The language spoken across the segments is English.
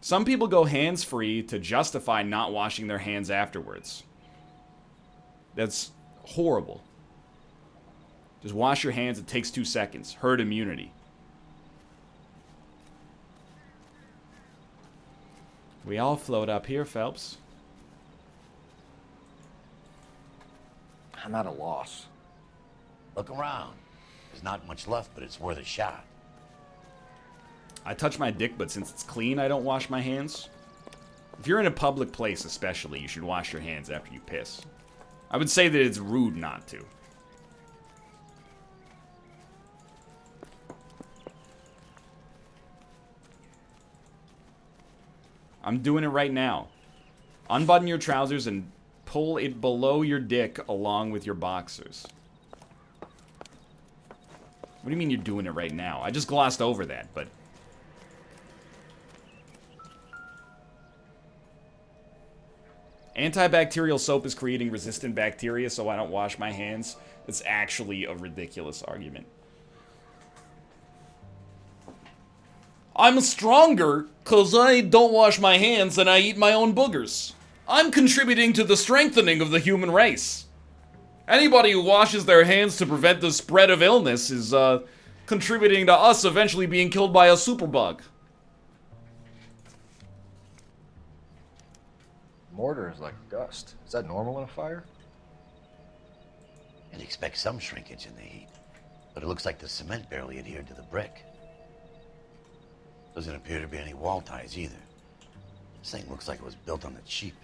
Some people go hands-free to justify not washing their hands afterwards. That's horrible. Just wash your hands. It takes 2 seconds. Herd immunity. We all float up here, Phelps. I'm at a loss. Look around. There's not much left, but it's worth a shot. I touch my dick, but since it's clean, I don't wash my hands. If you're in a public place especially, you should wash your hands after you piss. I would say that it's rude not to. I'm doing it right now. Unbutton your trousers and pull it below your dick along with your boxers. What do you mean you're doing it right now? I just glossed over that, but... Antibacterial soap is creating resistant bacteria, so I don't wash my hands. It's actually a ridiculous argument. I'm stronger because I don't wash my hands and I eat my own boogers. I'm contributing to the strengthening of the human race. Anybody who washes their hands to prevent the spread of illness is contributing to us eventually being killed by a superbug. Mortar is like dust. Is that normal in a fire? And expect some shrinkage in the heat. But it looks like the cement barely adhered to the brick. Doesn't appear to be any wall ties either. This thing looks like it was built on the cheap.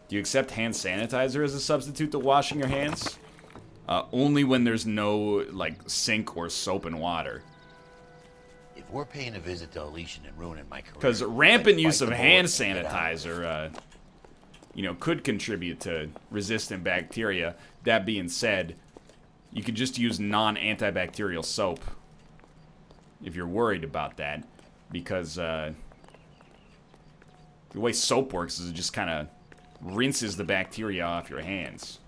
Do you accept hand sanitizer as a substitute to washing your hands? Only when there's no, like, sink or soap and water. If we're paying a visit to Elysian and ruining my career... Because rampant use of hand sanitizer, you know, could contribute to resistant bacteria. That being said, you could just use non-antibacterial soap if you're worried about that. Because the way soap works is it just kind of rinses the bacteria off your hands.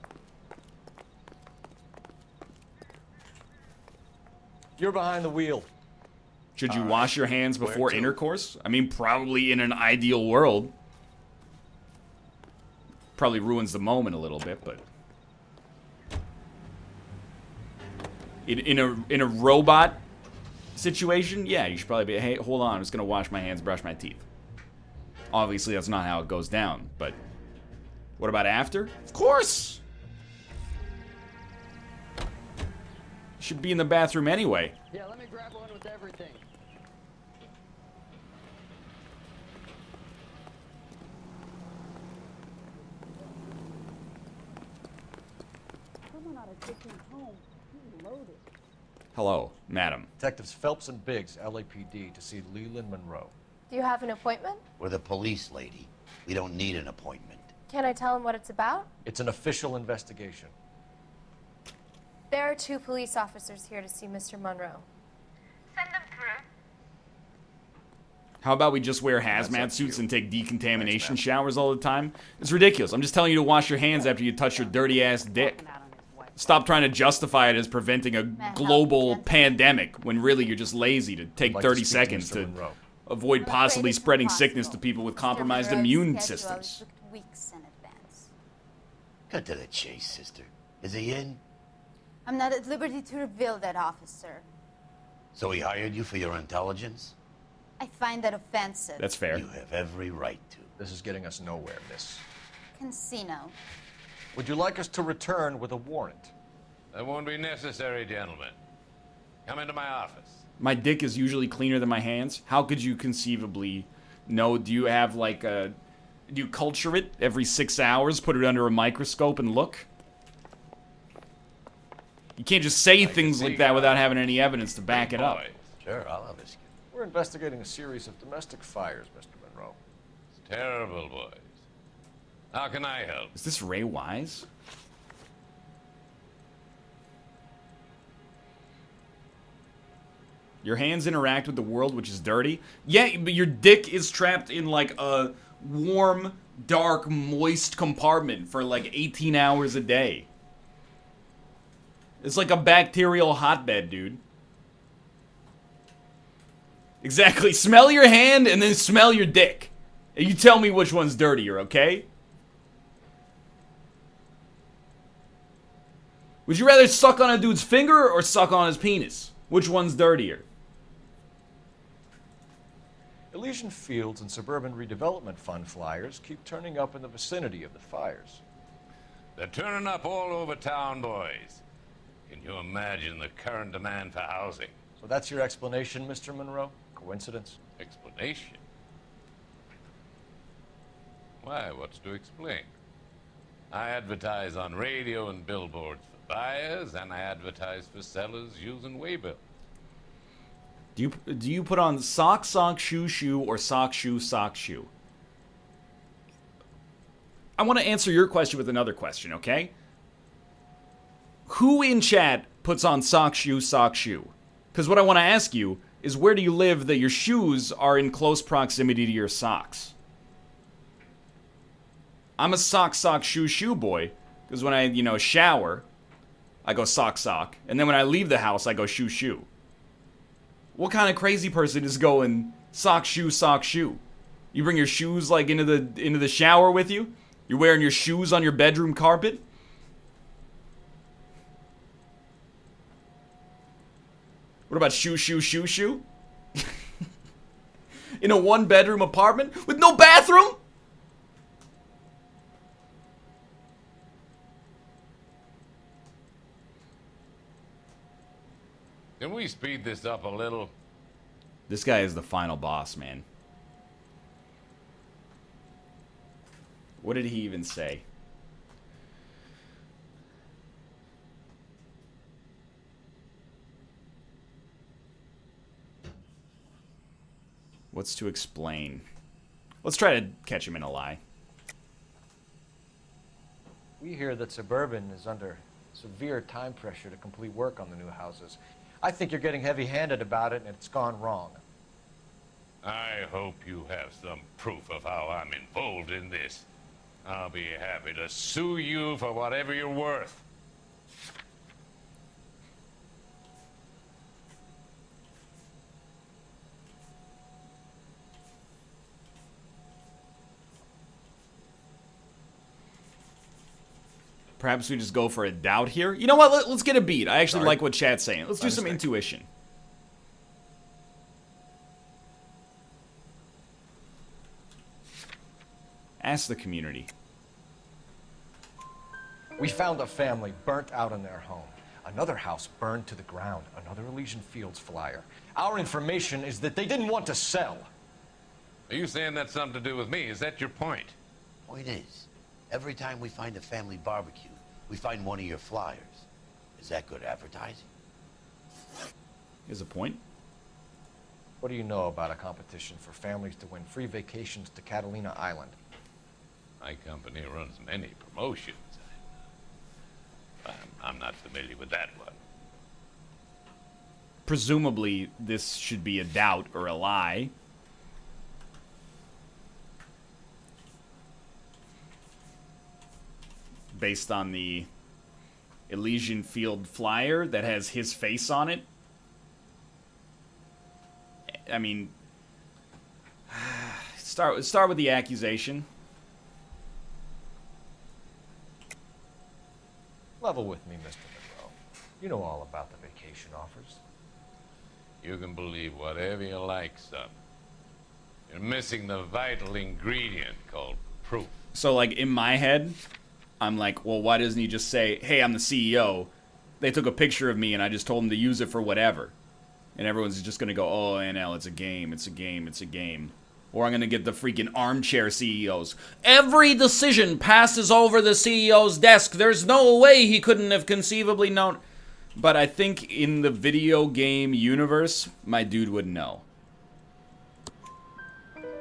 You're behind the wheel. Should you wash your hands before intercourse? I mean, probably in an ideal world. Probably ruins the moment a little bit, but... In a robot situation, yeah, you should probably be, hey, hold on, I'm just going to wash my hands, brush my teeth. Obviously, that's not how it goes down, but... What about after? Of course! Should be in the bathroom anyway. Yeah, let me grab one with everything. Hello, madam. Detectives Phelps and Biggs, LAPD, to see Leland Munroe. Do you have an appointment? We're the police, lady. We don't need an appointment. Can I tell him what it's about? It's an official investigation. There are 2 police officers here to see Mr. Munroe. Send them through. How about we just wear hazmat suits and take decontamination showers all the time? It's ridiculous. I'm just telling you to wash your hands after you touch your dirty-ass dick. Stop trying to justify it as preventing a global pandemic when really you're just lazy to take 30 seconds to avoid possibly spreading sickness to people with compromised immune systems. Weeks in advance. Cut to the chase, sister. Is he in? I'm not at liberty to reveal that, officer. So he hired you for your intelligence? I find that offensive. That's fair. You have every right to. This is getting us nowhere, miss. Casino. Would you like us to return with a warrant? That won't be necessary, gentlemen. Come into my office. My dick is usually cleaner than my hands. How could you conceivably know? Do you have like a... Do you culture it every 6 hours, put it under a microscope and look? You can't just say things like that without having any evidence to back it up. Sure, I'll have his... We're investigating a series of domestic fires, Mr. Munroe. It's terrible, boys. How can I help? Is this Ray Wise? Your hands interact with the world, which is dirty. Yeah, but your dick is trapped in like a warm, dark, moist compartment for like 18 hours a day. It's like a bacterial hotbed, dude. Exactly. Smell your hand and then smell your dick. And you tell me which one's dirtier, okay? Would you rather suck on a dude's finger or suck on his penis? Which one's dirtier? Elysian Fields and Suburban Redevelopment Fund flyers keep turning up in the vicinity of the fires. They're turning up all over town, boys. Can you imagine the current demand for housing? So that's your explanation, Mr. Munroe? Coincidence? Explanation? Why, what's to explain? I advertise on radio and billboards for buyers, and I advertise for sellers using waybill. Do you put on sock, shoe, or sock, shoe? I want to answer your question with another question, okay? Who in chat puts on sock, shoe? Because what I want to ask you is, where do you live that your shoes are in close proximity to your socks? I'm a sock, shoe boy. Because when I, shower, I go sock. And then when I leave the house, I go shoe. What kind of crazy person is going sock, shoe? You bring your shoes, like, into the shower with you? You're wearing your shoes on your bedroom carpet? What about shoe? In a one-bedroom apartment with no bathroom? Can we speed this up a little? This guy is the final boss, man. What did he even say? What's to explain? Let's try to catch him in a lie. We hear that Suburban is under severe time pressure to complete work on the new houses. I think you're getting heavy-handed about it, and it's gone wrong. I hope you have some proof of how I'm involved in this. I'll be happy to sue you for whatever you're worth. Perhaps we just go for a doubt here. You know what? Let's get a beat. I actually like what chat's saying. Let's do some Understand. intuition. Ask the community. We found a family burnt out in their home. Another house burned to the ground. Another Elysian Fields flyer. Our information is that they didn't want to sell. Are you saying that's something to do with me? Is that your point? Point is, every time we find a family barbecue, we find one of your flyers. Is that good advertising? Here's a point. What do you know about a competition for families to win free vacations to Catalina Island? My company runs many promotions. I'm not familiar with that one. Presumably, this should be a doubt or a lie. Based on the Elysian Field flyer that has his face on it. I mean, start with the accusation. Level with me, Mr. Munroe. You know all about the vacation offers. You can believe whatever you like, son. You're missing the vital ingredient called proof. So, like, in my head, I'm like, well, why doesn't he just say, hey, I'm the CEO. They took a picture of me and I just told them to use it for whatever. And everyone's just going to go, oh, NL, it's a game, it's a game. Or I'm going to get the freaking armchair CEOs. Every decision passes over the CEO's desk. There's no way he couldn't have conceivably known. But I think in the video game universe, my dude would know.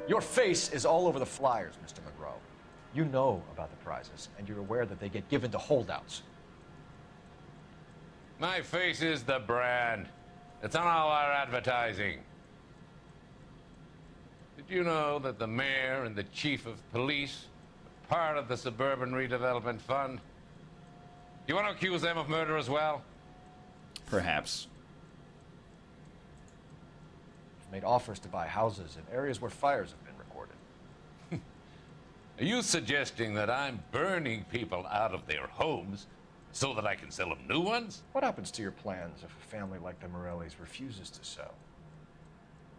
Your face is all over the flyers, Mr. Munroe. You know about the prizes, and you're aware that they get given to holdouts. My face is the brand. It's on all our advertising. Did you know that the mayor and the chief of police are part of the Suburban Redevelopment Fund? You want to accuse them of murder as well? Perhaps. made offers to buy houses in areas where fires have been recorded. Are you suggesting that I'm burning people out of their homes so that I can sell them new ones? What happens to your plans if a family like the Morellis refuses to sell?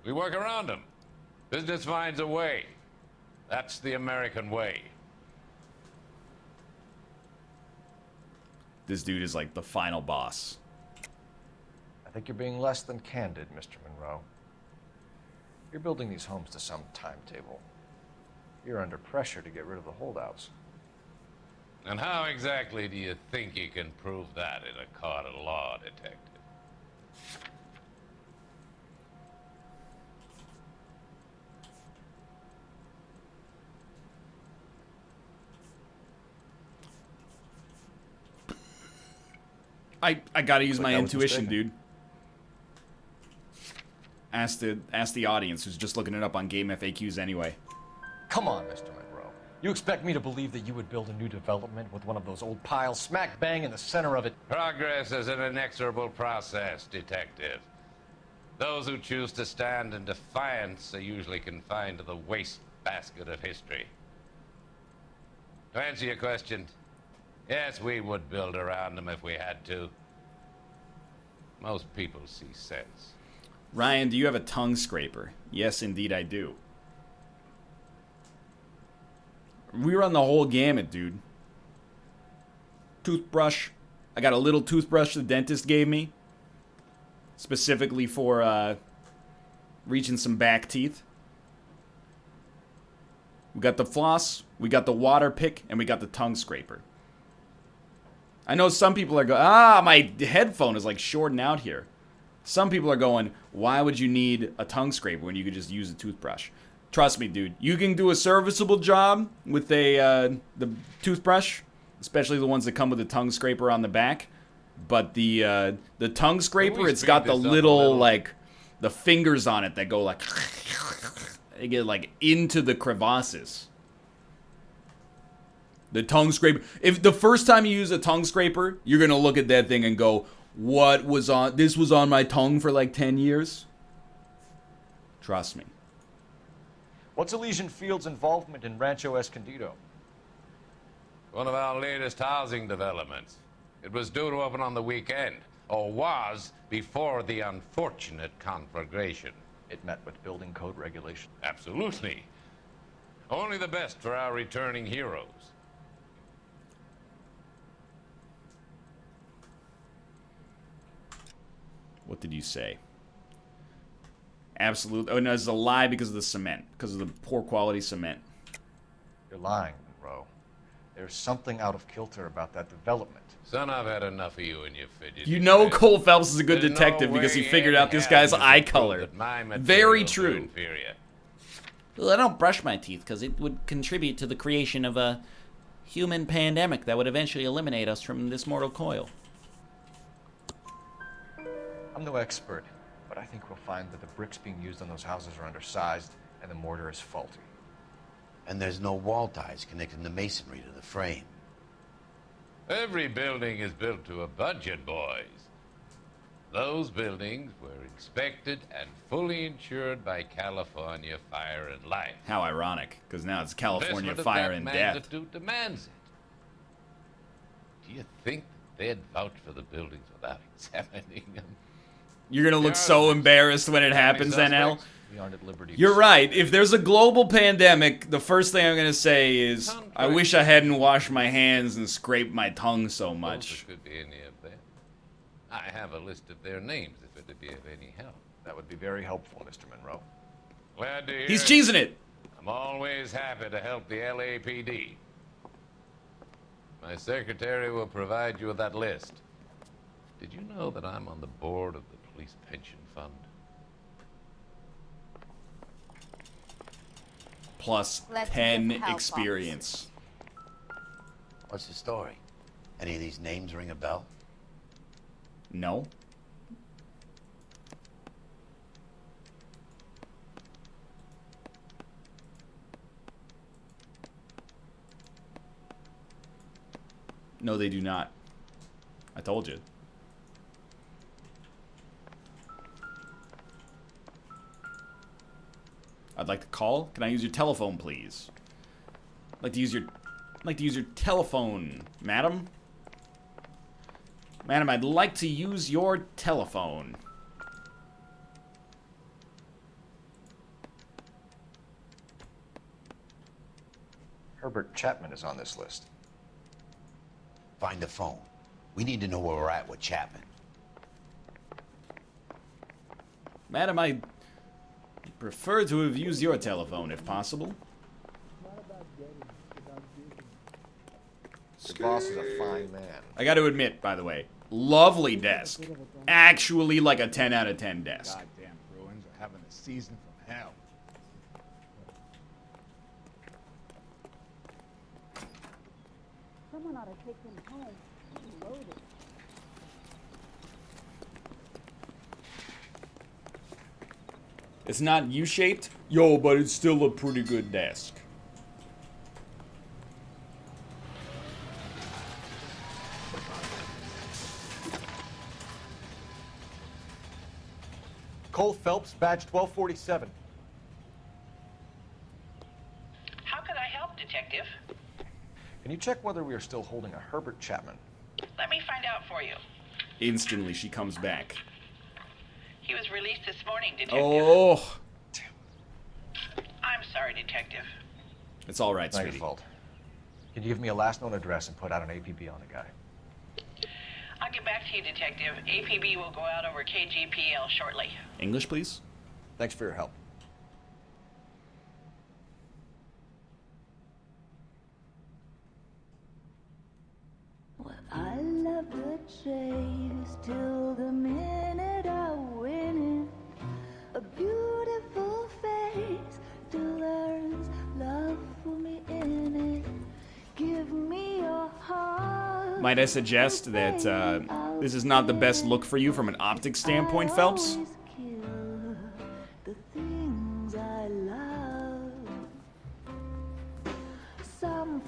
We work around them. Business finds a way. That's the American way. This dude is like the final boss. I think you're being less than candid, Mr. Munroe. You're building these homes to some timetable. You're under pressure to get rid of the holdouts. And how exactly do you think you can prove that in a court of law, detective? I gotta use my I was intuition, mistaken. dude. Ask the audience who's just looking it up on Game FAQs anyway. Come on, Mr. Munroe. You expect me to believe that you would build a new development with one of those old piles smack bang in the center of it? Progress is an inexorable process, detective. Those who choose to stand in defiance are usually confined to the wastebasket of history. To answer your question, yes, we would build around them if we had to. Most people see sense. Ryan, do you have a tongue scraper? Yes, indeed I do. We run the whole gamut, dude. Toothbrush. I got a little toothbrush the dentist gave me. Specifically for reaching some back teeth. We got the floss, we got the water pick, and we got the tongue scraper. I know some people are going, my headphone is like shorting out here. Some people are going, why would you need a tongue scraper when you could just use a toothbrush? Trust me, dude. You can do a serviceable job with the toothbrush, especially the ones that come with a tongue scraper on the back. But the tongue scraper, it's got the little, like, the fingers on it that go like, they get like into the crevasses. The tongue scraper. If the first time you use a tongue scraper, you're gonna look at that thing and go, "What was on? This was on my tongue for like 10 years." Trust me. What's Elysian Fields' involvement in Rancho Escondido? One of our latest housing developments. It was due to open on the weekend, or was before the unfortunate conflagration. It met with building code regulations. Absolutely. Only the best for our returning heroes. What did you say? Absolutely. Oh, no, it's a lie because of the cement. Because of the poor quality cement. You're lying, Monroe. There's something out of kilter about that development. Son, I've had enough of you and your fidget. You know spinners. Cole Phelps is a good There's detective no because he way figured in out this hell guy's you can eye prove color. that my Very materials are true. inferior. Well, I don't brush my teeth because it would contribute to the creation of a human pandemic that would eventually eliminate us from this mortal coil. I'm no expert, but I think we'll find that the bricks being used on those houses are undersized and the mortar is faulty. And there's no wall ties connecting the masonry to the frame. Every building is built to a budget, boys. Those buildings were inspected and fully insured by California Fire and Life. How ironic, because now it's California Investment of Fire that and Death. magnitude demands it. Do you think they'd vouch for the buildings without examining them? You're gonna look Yeah, so there's embarrassed when it family happens, NL. suspects. We aren't at liberty to You're say right. that. If there's a global pandemic, the first thing I'm gonna say is, I wish I hadn't washed my hands and scraped my tongue so much. There could be any of them. I have a list of their names if it'd be of any help. That would be very helpful, Mr. Monroe. Glad to hear He's it. cheesing it. I'm always happy to help the LAPD. My secretary will provide you with that list. Did you know that I'm on the board of the police pension fund? Plus Let's 10 give help, experience. What's the story? Any of these names ring a bell? No. No, they do not. I told you. I'd like to call. Can I use your telephone, please? I'd like to use your telephone, madam. Madam, I'd like to use your telephone. Herbert Chapman is on this list. Find the phone. We need to know where we're at with Chapman. Madam, I prefer to have used your telephone, if possible. Your boss is a fine man. I gotta admit, by the way, lovely desk. Actually like a 10 out of 10 desk. Goddamn Bruins are having a season from hell. Someone ought to take him home. He's loaded. It's not U-shaped? Yo, but it's still a pretty good desk. Cole Phelps, badge 1247. How can I help, Detective? Can you check whether we are still holding a Herbert Chapman? Let me find out for you. Instantly, she comes back. He was released this morning, Detective. Oh. I'm sorry, Detective. It's all right, It's not your sweetie. fault. Can you give me a last known address and put out an APB on the guy? I'll get back to you, Detective. APB will go out over KGPL shortly. English, please? Thanks for your help. Well, I love the chase till the minute I win it. A beautiful face still learns love for me in it. Give me your heart. Might I suggest that this is not the best look for you from an optics standpoint, Phelps?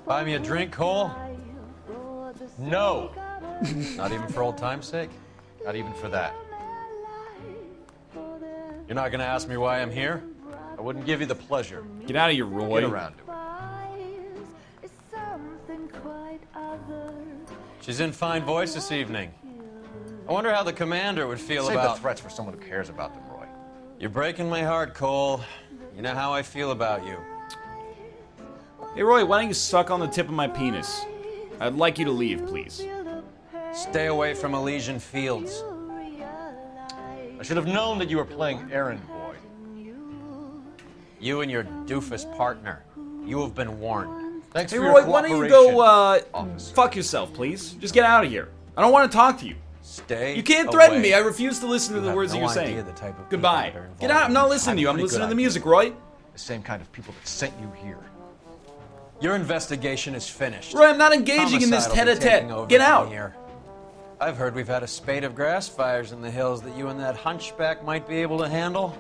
Buy me a drink, Cole? No. Not even for old time's sake? Not even for that. You're not gonna ask me why I'm here? I wouldn't give you the pleasure. Get out of here, Roy. Get around to it. She's in fine voice this evening. I wonder how the commander would feel Save about... the threats for someone who cares about them, Roy. You're breaking my heart, Cole. You know how I feel about you. Hey, Roy, why don't you suck on the tip of my penis? I'd like you to leave, please. Stay away from Elysian Fields. I should have known that you were playing errand boy. You and your doofus partner. You have been warned. Thanks Hey, for Roy, your why don't you cooperation, go, officer. fuck yourself, please? Just get out of here. I don't want to talk to you. Stay You can't threaten away. me. I refuse to listen to You the have words that no you're idea saying. the type of Goodbye. people that are involved Get out. I'm not in listening to you. I'm pretty listening good to the idea. music, Roy. The same kind of people that sent you here. Your investigation is finished. Roy, I'm not engaging in this Homicide will be taking tete-a-tete. over Get from out. here. I've heard we've had a spate of grass fires in the hills that you and that hunchback might be able to handle.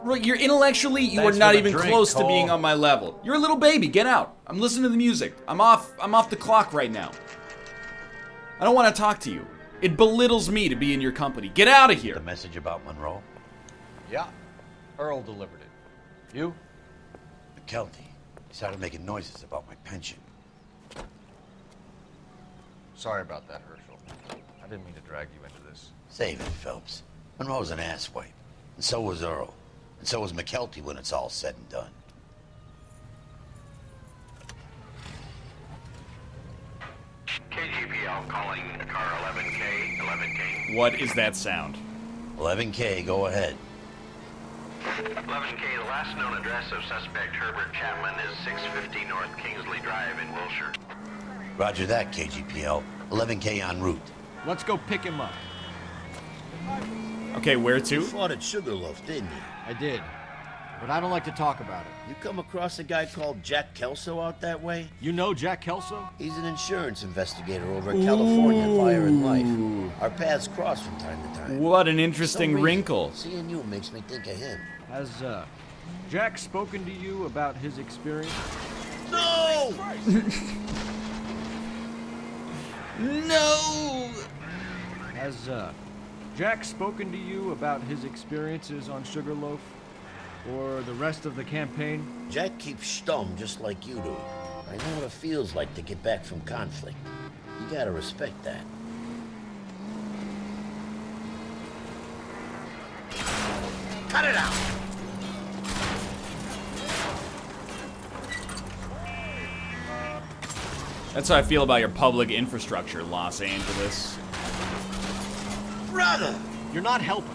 Roy, you're intellectually, you Thanks are not for the even drink, close to Cole. being on my level. You're a little baby. Get out. I'm listening to the music. I'm off the clock right now. I don't want to talk to you. It belittles me to be in your company. Get out of here. The message about Munroe? Yeah. Earle delivered it. You? McKelty. He started making noises about my pension. Sorry about that, Herschel. I didn't mean to drag you into this. Save it, Phelps. Munroe's an asswipe. And so was Earle. And so was McKelty when it's all said and done. KGPL calling car 11K, 11K. What is that sound? 11K, go ahead. 11K, the last known address of suspect Herbert Chapman is 650 North Kingsley Drive in Wilshire. Roger that, KGPL. 11K en route. Let's go pick him up. Okay, where to? You fought at Sugarloaf, didn't you? I did. But I don't like to talk about it. You come across a guy called Jack Kelso out that way? You know Jack Kelso? He's an insurance investigator over at California Fire and Life. Our paths cross from time to time. What an For interesting some reason, wrinkle. Seeing you makes me think of him. Has, Jack spoken to you about his experience? No! No! Has, Jack spoken to you about his experiences on Sugarloaf? or the rest of the campaign? Jack keeps stum just like you do. I know what it feels like to get back from conflict. You gotta respect that. Cut it out! That's how I feel about your public infrastructure, Los Angeles. Brother! You're not helping.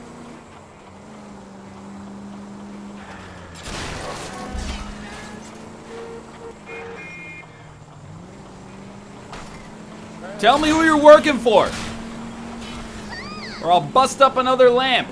Tell me who you're working for, or I'll bust up another lamp.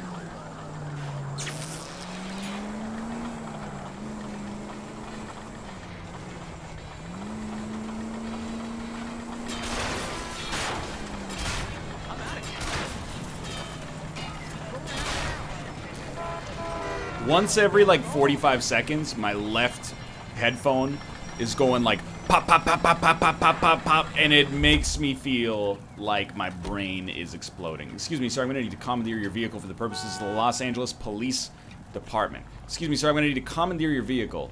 Once every like 45 seconds, my left headphone is going like pop, pop, pop, pop, pop, pop, pop, pop, pop, and it makes me feel like my brain is exploding. Excuse me, sir, I'm gonna need to commandeer your vehicle for the purposes of the Los Angeles Police Department. Excuse me, sir, I'm gonna need to commandeer your vehicle.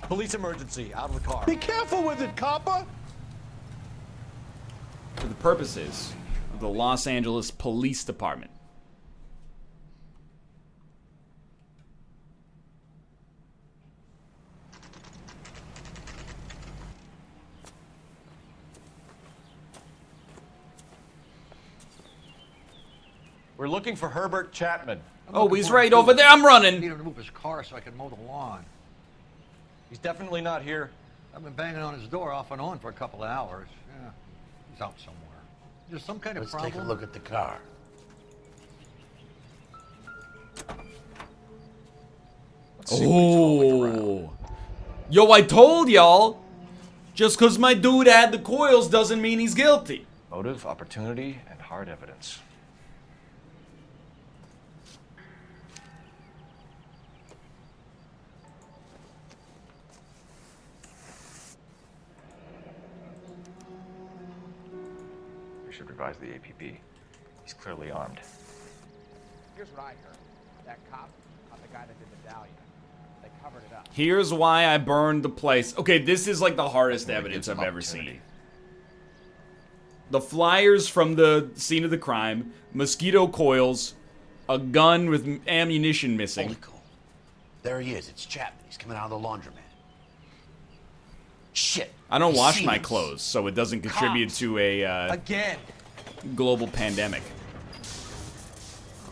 Police emergency, out of the car. Be careful with it, copper! For the purposes of the Los Angeles Police Department. We're looking for Herbert Chapman. Oh, he's right over there. I'm running. I need him to move his car so I can mow the lawn. He's definitely not here. I've been banging on his door off and on for a couple of hours. Yeah, he's out somewhere. There's some kind of problem. Let's take a look at the car. Oh. Yo, I told y'all. Just because my dude had the coils doesn't mean he's guilty. Motive, opportunity, and hard evidence. We should revise the APB. He's clearly armed. Here's what I heard. That cop on the guy that did the medallion. They covered it up. Here's why I burned the place. Okay, this is like the hardest evidence I've ever seen. The flyers from the scene of the crime, mosquito coils, a gun with ammunition missing. Holy cool. There he is. It's Chapman. He's coming out of the laundromat. Shit. I don't wash my clothes, so it doesn't contribute to a again global pandemic.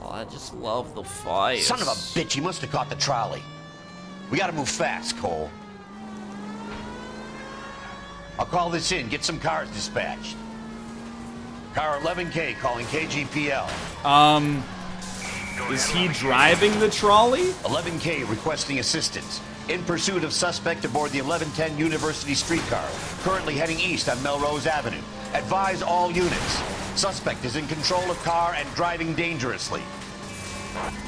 Oh, I just love the fire. Son of a bitch, he must have caught the trolley. We gotta move fast, Cole. I'll call this in, get some cars dispatched. Car 11K calling KGPL. Is he driving the trolley? 11K requesting assistance. In pursuit of suspect aboard the 1110 University streetcar. Currently heading east on Melrose Avenue. Advise all units. Suspect is in control of car and driving dangerously.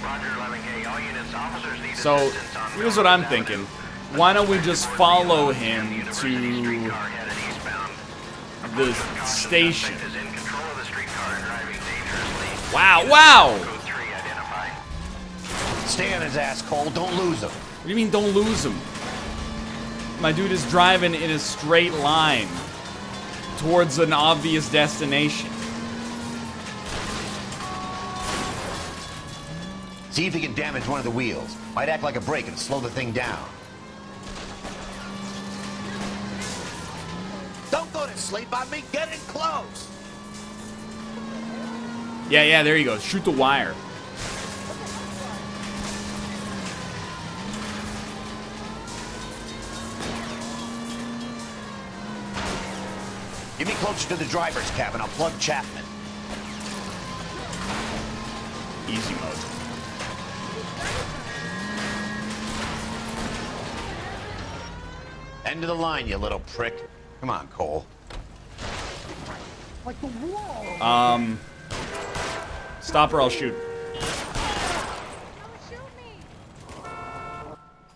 Roger, 11K. All units, officers need So, assistance on here's what I'm thinking. Why don't we just follow him to the station? Wow, wow! Stay on his ass, Cole. Don't lose him. What do you mean, don't lose him? My dude is driving in a straight line towards an obvious destination. See if he can damage one of the wheels. Might act like a brake and slow the thing down. Don't go to sleep on me. Get in close. Yeah, there you go. Shoot the wire. Get me closer to the driver's cabin. I'll plug Chapman. Easy mode. End of the line, you little prick. Come on, Cole. Like the wall. Stop or I'll shoot.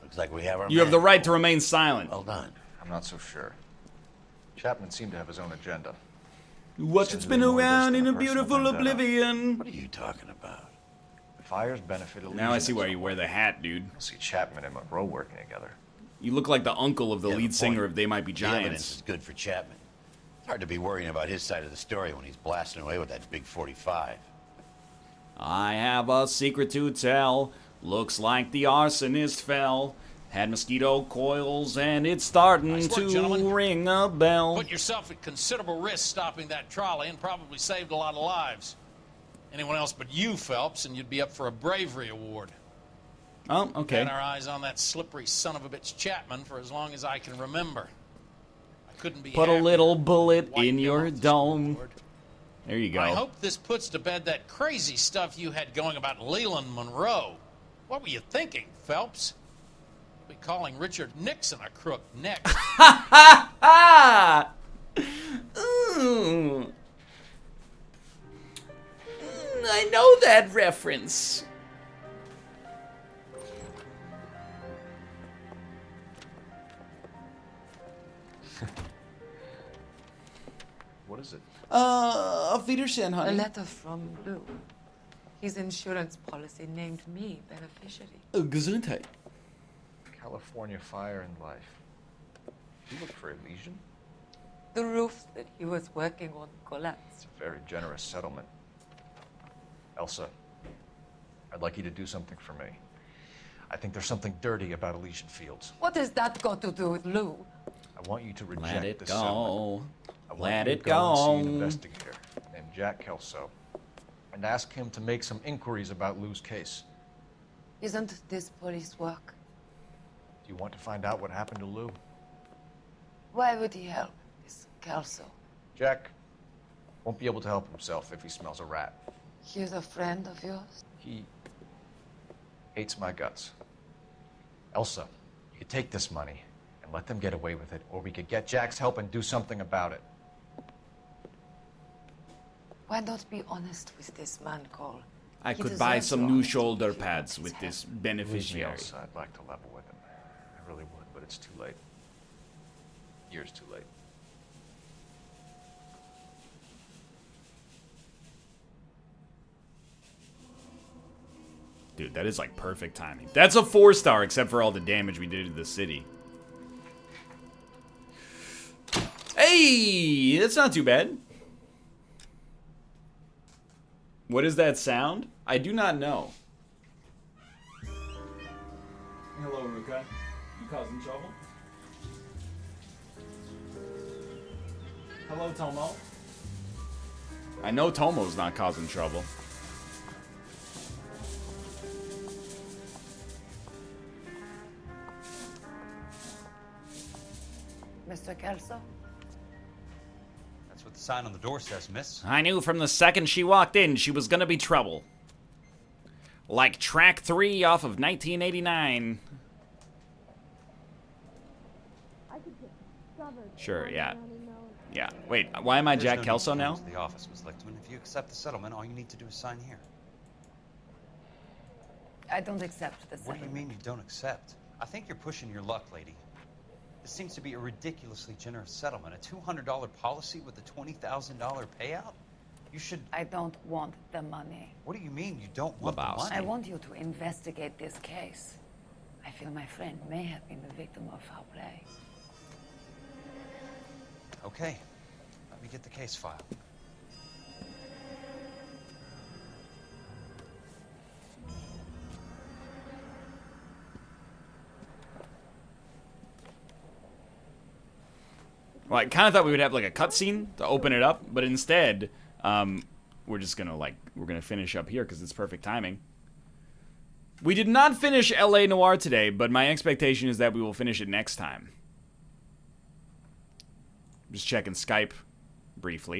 Looks like we have our You have the right to remain silent. Well done. I'm not so sure. Chapman seemed to have his own agenda. What's it been around in a beautiful oblivion? What are you talking about? If fires benefit Elysian. Now I see why you wear the hat, dude. You'll see Chapman and Munroe working together. You look like the uncle of the lead singer of They Might Be The evidence Giants. is good for Chapman. It's hard to be worrying about his side of the story when he's blasting away with that big 45. I have a secret to tell. Looks like the arsonist fell. Had mosquito coils and it's starting Nice work, to gentlemen. ring a bell. Put yourself at considerable risk stopping that trolley and probably saved a lot of lives. Anyone else but you, Phelps, and you'd be up for a bravery award. Oh, okay. Had our eyes on that slippery son of a bitch Chapman for as long as I can remember. I couldn't be Put a happier. little bullet in your dome. There you go. I hope this puts to bed that crazy stuff you had going about Leland Munroe. What were you thinking, Phelps? Be calling Richard Nixon a crook next. Ooh. I know that reference. What is it? Auf Wiedersehen, A honey. letter from Lou. His insurance policy named me beneficiary. Gesundheit. California Fire and Life. You look for Elysian? The roof that he was working on collapsed. It's a very generous settlement. Elsa, I'd like you to do something for me. I think there's something dirty about Elysian Fields. What has that got to do with Lou? I want you to reject Let it this go. settlement. I want Let you it to go and see an go. investigator named Jack Kelso and ask him to make some inquiries about Lou's case. Isn't this police work? Do you want to find out what happened to Lou? Why would he help this Kelso? Jack won't be able to help himself if he smells a rat. He's a friend of yours? He hates my guts. Elsa, you could take this money and let them get away with it, or we could get Jack's help and do something about it. Why not be honest with this man, Cole? I He could buy deserves some your new honesty shoulder if you pads want with his this help. Believe me, beneficiary. Elsa, I'd like to level with him. I really would, but it's too late. Years too late. Dude, that is like perfect timing. That's a 4-star except for all the damage we did to the city. Hey, that's not too bad. What is that sound? I do not know. Hello, Ruka. You causing trouble? Hello, Tomo. I know Tomo's not causing trouble. Mr. Kelso? That's what the sign on the door says, miss. I knew from the second she walked in she was gonna be trouble. Like track 3 off of 1989. Sure, yeah. Yeah. Wait, why am I There's Jack no need Kelso to come now? to the office, Miss Lichtman. If you accept the settlement, all you need to do is sign here. I don't accept the What do you mean you don't accept? I think you're pushing your luck, lady. This seems to be a ridiculously generous settlement. A $200 policy with a $20,000 payout? You should... I don't want the money. What do you mean you don't want the money? I want you to investigate this case. I feel my friend may have been the victim of foul play. Okay. Let me get the case file. Well, I kind of thought we would have like a cutscene to open it up, but instead, we're just gonna we're gonna finish up here because it's perfect timing. We did not finish LA Noire today, but my expectation is that we will finish it next time. Just checking Skype briefly.